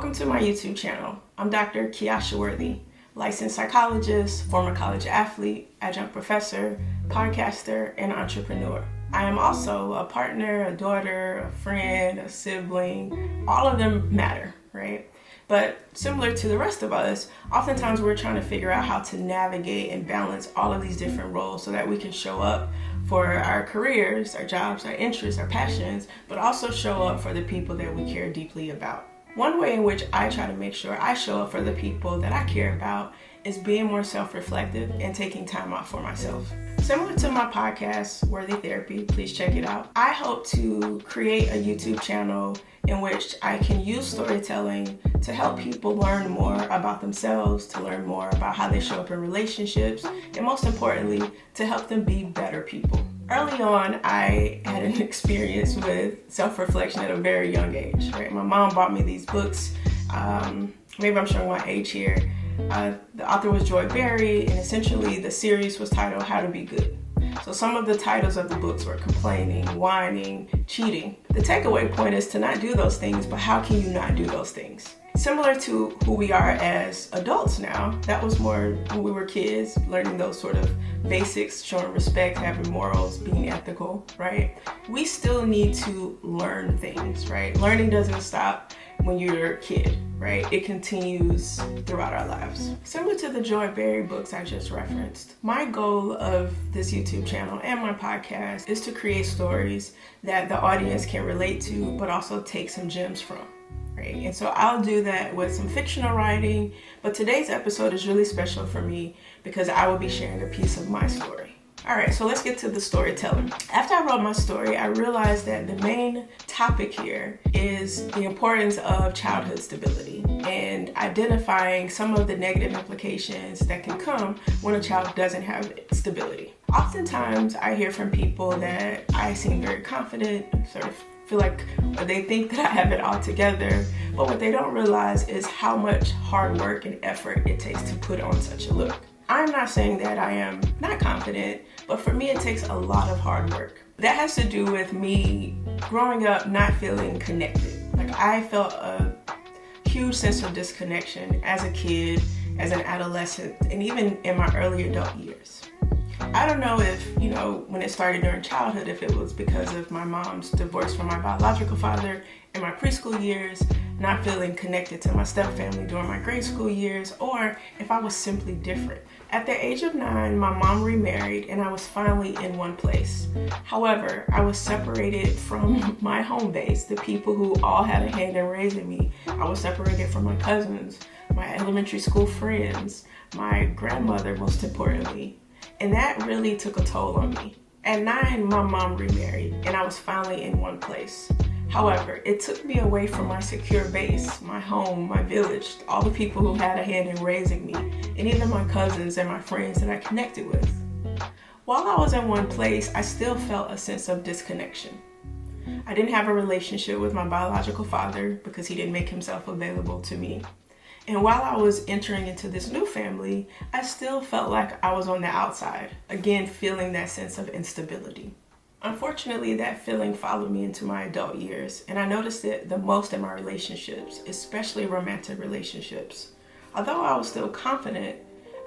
Welcome to my YouTube channel. I'm Dr. Kiasha Worthy, licensed psychologist, former college athlete, adjunct professor, podcaster, and entrepreneur. I am also a partner, a daughter, a friend, a sibling. All of them matter, right? But similar to the rest of us, oftentimes we're trying to figure out how to navigate and balance all of these different roles so that we can show up for our careers, our jobs, our interests, our passions, but also show up for the people that we care deeply about. One way in which I try to make sure I show up for the people that I care about is being more self-reflective and taking time out for myself. Similar to my podcast, Worthy Therapy, please check it out. I hope to create a YouTube channel in which I can use storytelling to help people learn more about themselves, to learn more about how they show up in relationships, and most importantly, to help them be better people. Early on, I had an experience with self-reflection at a very young age, right? My mom bought me these books. Maybe I'm showing my age here. The author was Joy Berry, and essentially the series was titled How to Be Good. So some of the titles of the books were complaining, whining, cheating. The takeaway point is to not do those things, but how can you not do those things? Similar to who we are as adults now, that was more when we were kids, learning those sort of basics, showing respect, having morals, being ethical, right? We still need to learn things, right? Learning doesn't stop when you're a kid, right? It continues throughout our lives. Similar to the Joy Berry books I just referenced, my goal of this YouTube channel and my podcast is to create stories that the audience can relate to, but also take some gems from. Right? And so I'll do that with some fictional writing, but today's episode is really special for me because I will be sharing a piece of my story. All right, so let's get to the storytelling. After I wrote my story, I realized that the main topic here is the importance of childhood stability and identifying some of the negative implications that can come when a child doesn't have stability. Oftentimes, I hear from people that I seem very confident, sort of feel like they think that I have it all together, but what they don't realize is how much hard work and effort it takes to put on such a look. I'm not saying that I am not confident, but for me it takes a lot of hard work. That has to do with me growing up not feeling connected. Like I felt a huge sense of disconnection as a kid, as an adolescent, and even in my early adult years. I don't know if, when it started during childhood, if it was because of my mom's divorce from my biological father in my preschool years, not feeling connected to my stepfamily during my grade school years, or if I was simply different. At the age of 9, my mom remarried and I was finally in one place. However, I was separated from my home base, the people who all had a hand in raising me. I was separated from my cousins, my elementary school friends, my grandmother, most importantly. And that really took a toll on me. At 9, my mom remarried and I was finally in one place. However, it took me away from my secure base, my home, my village, all the people who had a hand in raising me, and even my cousins and my friends that I connected with. While I was in one place, I still felt a sense of disconnection. I didn't have a relationship with my biological father because he didn't make himself available to me. And while I was entering into this new family, I still felt like I was on the outside, again feeling that sense of instability. Unfortunately, that feeling followed me into my adult years, and I noticed it the most in my relationships, especially romantic relationships. Although I was still confident,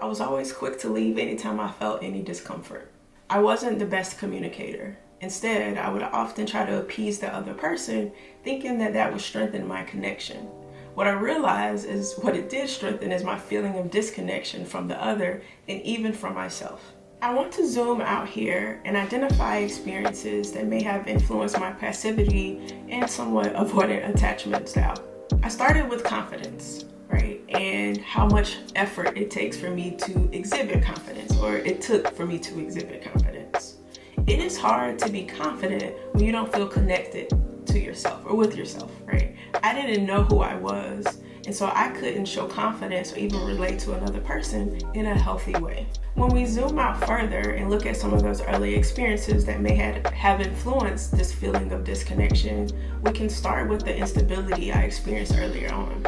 I was always quick to leave anytime I felt any discomfort. I wasn't the best communicator. Instead, I would often try to appease the other person, thinking that that would strengthen my connection. What I realized is what it did strengthen is my feeling of disconnection from the other and even from myself. I want to zoom out here and identify experiences that may have influenced my passivity and somewhat avoidant attachment style. I started with confidence, right? And how much effort it takes for me to exhibit confidence, or it took for me to exhibit confidence. It is hard to be confident when you don't feel connected to yourself or with yourself, right? I didn't know who I was, and so I couldn't show confidence or even relate to another person in a healthy way. When we zoom out further and look at some of those early experiences that may have influenced this feeling of disconnection, we can start with the instability I experienced earlier on.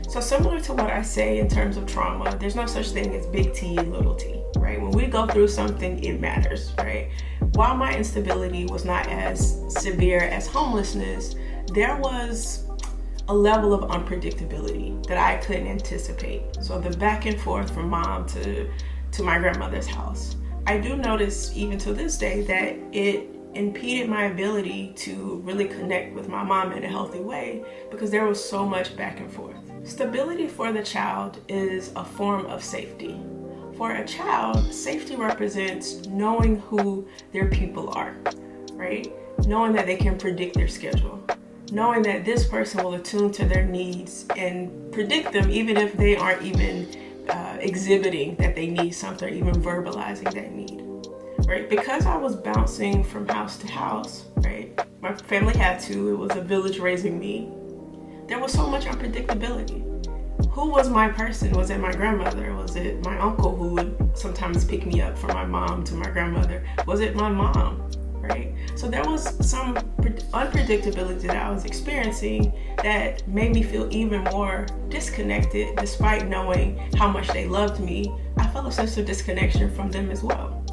So similar to what I say in terms of trauma, there's no such thing as big T and little t, right? When we go through something, it matters, right? While my instability was not as severe as homelessness, there was a level of unpredictability that I couldn't anticipate. So the back and forth from mom to my grandmother's house. I do notice even to this day that it impeded my ability to really connect with my mom in a healthy way because there was so much back and forth. Stability for the child is a form of safety. For a child, safety represents knowing who their people are, right? Knowing that they can predict their schedule. Knowing that this person will attune to their needs and predict them even if they aren't even exhibiting that they need something or even verbalizing that need. Right? Because I was bouncing from house to house, right? My family had to, it was a village raising me. There was so much unpredictability. Who was my person? Was it my grandmother? Was it my uncle who would sometimes pick me up from my mom to my grandmother? Was it my mom, right? So there was some unpredictability that I was experiencing that made me feel even more disconnected despite knowing how much they loved me. I felt a sense of disconnection from them as well.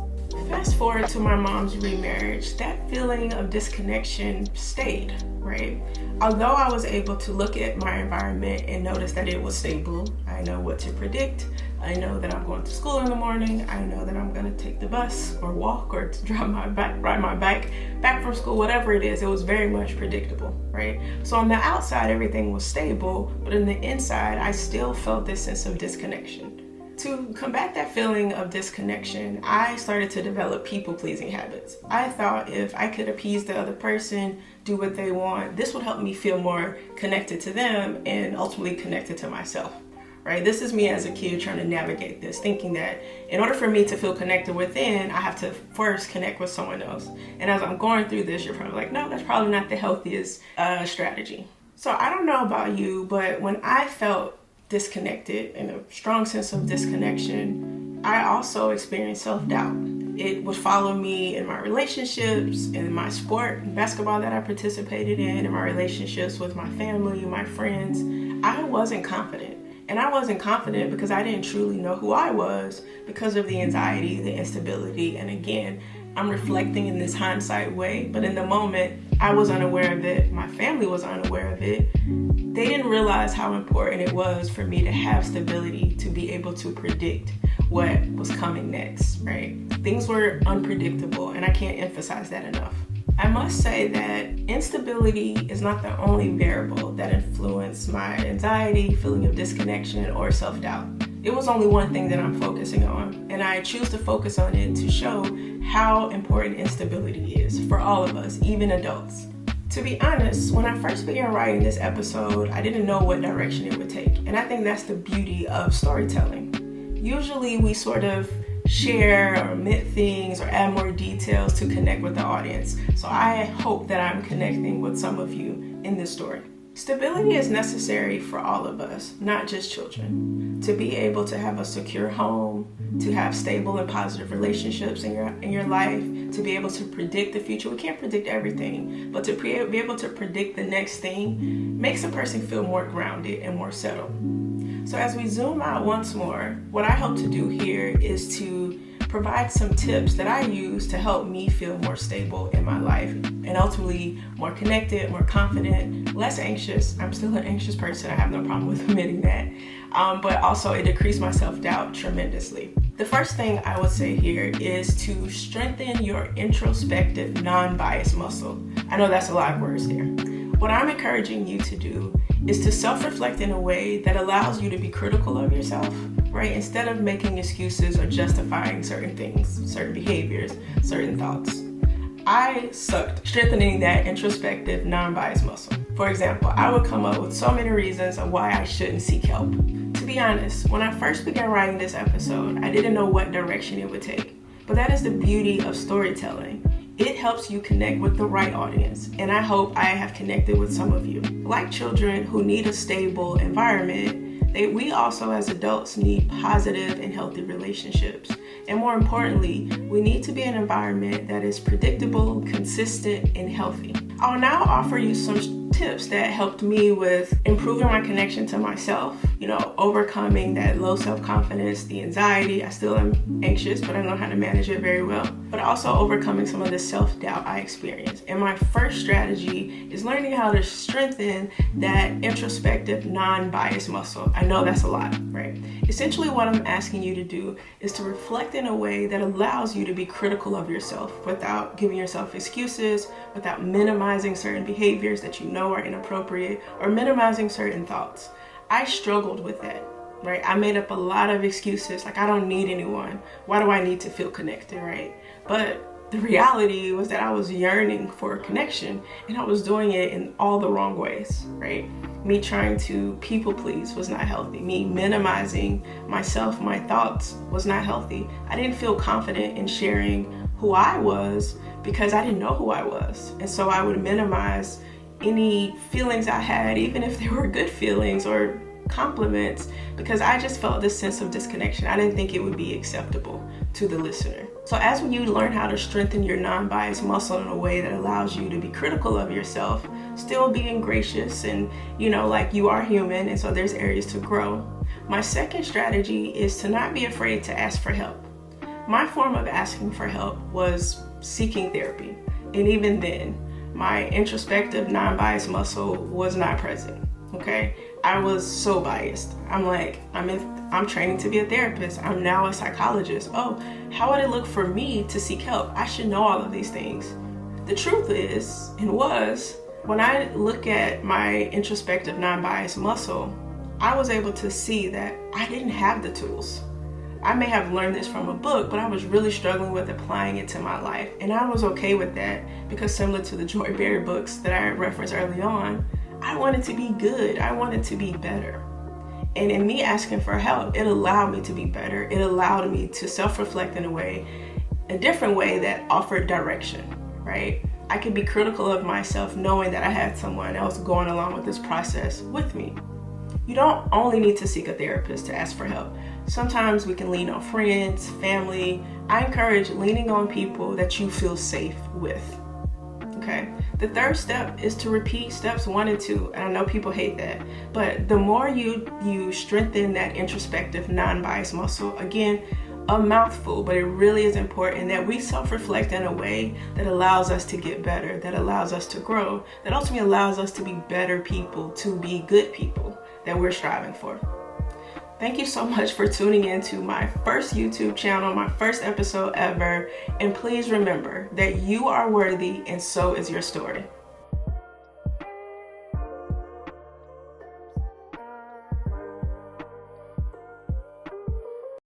Fast forward to my mom's remarriage, that feeling of disconnection stayed, right? Although I was able to look at my environment and notice that it was stable, I know what to predict. I know that I'm going to school in the morning. I know that I'm going to take the bus or walk or to ride my bike back from school, whatever it is. It was very much predictable, right? So on the outside, everything was stable, but in the inside, I still felt this sense of disconnection. To combat that feeling of disconnection, I started to develop people-pleasing habits. I thought if I could appease the other person, do what they want, this would help me feel more connected to them and ultimately connected to myself, right? This is me as a kid trying to navigate this, thinking that in order for me to feel connected within, I have to first connect with someone else. And as I'm going through this, you're probably like, no, that's probably not the healthiest strategy. So I don't know about you, but when I felt disconnected and a strong sense of disconnection, I also experienced self-doubt. It would follow me in my relationships, in my sport, basketball that I participated in my relationships with my family, my friends. I wasn't confident. And I wasn't confident because I didn't truly know who I was because of the anxiety, the instability. And again, I'm reflecting in this hindsight way, but in the moment, I was unaware of it. My family was unaware of it. They didn't realize how important it was for me to have stability, to be able to predict what was coming next, right? Things were unpredictable, and I can't emphasize that enough. I must say that instability is not the only variable that influenced my anxiety, feeling of disconnection, or self-doubt. It was only one thing that I'm focusing on, and I choose to focus on it to show how important instability is for all of us, even adults. To be honest, when I first began writing this episode, I didn't know what direction it would take, and I think that's the beauty of storytelling. Usually we sort of share or omit things or add more details to connect with the audience. So I hope that I'm connecting with some of you in this story. Stability is necessary for all of us, not just children. To be able to have a secure home, to have stable and positive relationships in your life, to be able to predict the future. We can't predict everything, but to be able to predict the next thing makes a person feel more grounded and more settled. So as we zoom out once more, what I hope to do here is to provide some tips that I use to help me feel more stable in my life and ultimately more connected, more confident, less anxious. I'm still an anxious person. I have no problem with admitting that. But also it decreased my self-doubt tremendously. The first thing I would say here is to strengthen your introspective, non-biased muscle. I know that's a lot of words there. What I'm encouraging you to do is to self-reflect in a way that allows you to be critical of yourself, right? Instead of making excuses or justifying certain things, certain behaviors, certain thoughts. I sucked strengthening that introspective, non-biased muscle. For example, I would come up with so many reasons of why I shouldn't seek help. To be honest, when I first began writing this episode, I didn't know what direction it would take. But that is the beauty of storytelling. It helps you connect with the right audience, and I hope I have connected with some of you. Like children who need a stable environment, we also as adults need positive and healthy relationships. And more importantly, we need to be an environment that is predictable, consistent, and healthy. I'll now offer you some tips that helped me with improving my connection to myself, overcoming that low self-confidence, the anxiety. I still am anxious, but I know how to manage it very well. But also overcoming some of the self-doubt I experienced. And my first strategy is learning how to strengthen that introspective, non-biased muscle. I know that's a lot, right? Essentially what I'm asking you to do is to reflect in a way that allows you to be critical of yourself without giving yourself excuses, without minimizing certain behaviors that you know are inappropriate, or minimizing certain thoughts. I struggled with that, right? I made up a lot of excuses, like I don't need anyone. Why do I need to feel connected, right? But the reality was that I was yearning for connection, and I was doing it in all the wrong ways, right? Me trying to people please was not healthy. Me minimizing myself, my thoughts, was not healthy. I didn't feel confident in sharing who I was because I didn't know who I was. And so I would minimize any feelings I had, even if they were good feelings or compliments, because I just felt this sense of disconnection. I didn't think it would be acceptable to the listener. So as you learn how to strengthen your non-biased muscle in a way that allows you to be critical of yourself, still being gracious and, like you are human, and so there's areas to grow. My second strategy is to not be afraid to ask for help. My form of asking for help was seeking therapy. And even then, my introspective, non-biased muscle was not present, okay? I was so biased. I'm like, I'm training to be a therapist. I'm now a psychologist. Oh, how would it look for me to seek help? I should know all of these things. The truth is, and was, when I look at my introspective, non-biased muscle, I was able to see that I didn't have the tools. I may have learned this from a book, but I was really struggling with applying it to my life. And I was okay with that because similar to the Joy Berry books that I referenced early on, I wanted to be good. I wanted to be better. And in me asking for help, it allowed me to be better. It allowed me to self-reflect in a different way that offered direction, right? I could be critical of myself knowing that I had someone else going along with this process with me. You don't only need to seek a therapist to ask for help. Sometimes we can lean on friends, family. I encourage leaning on people that you feel safe with. Okay. The third step is to repeat steps 1 and 2. And I know people hate that, but the more you strengthen that introspective, non-biased muscle, again, a mouthful, but it really is important that we self-reflect in a way that allows us to get better, that allows us to grow, that ultimately allows us to be better people, to be good people that we're striving for. Thank you so much for tuning in to my first YouTube channel, my first episode ever. And please remember that you are worthy and so is your story.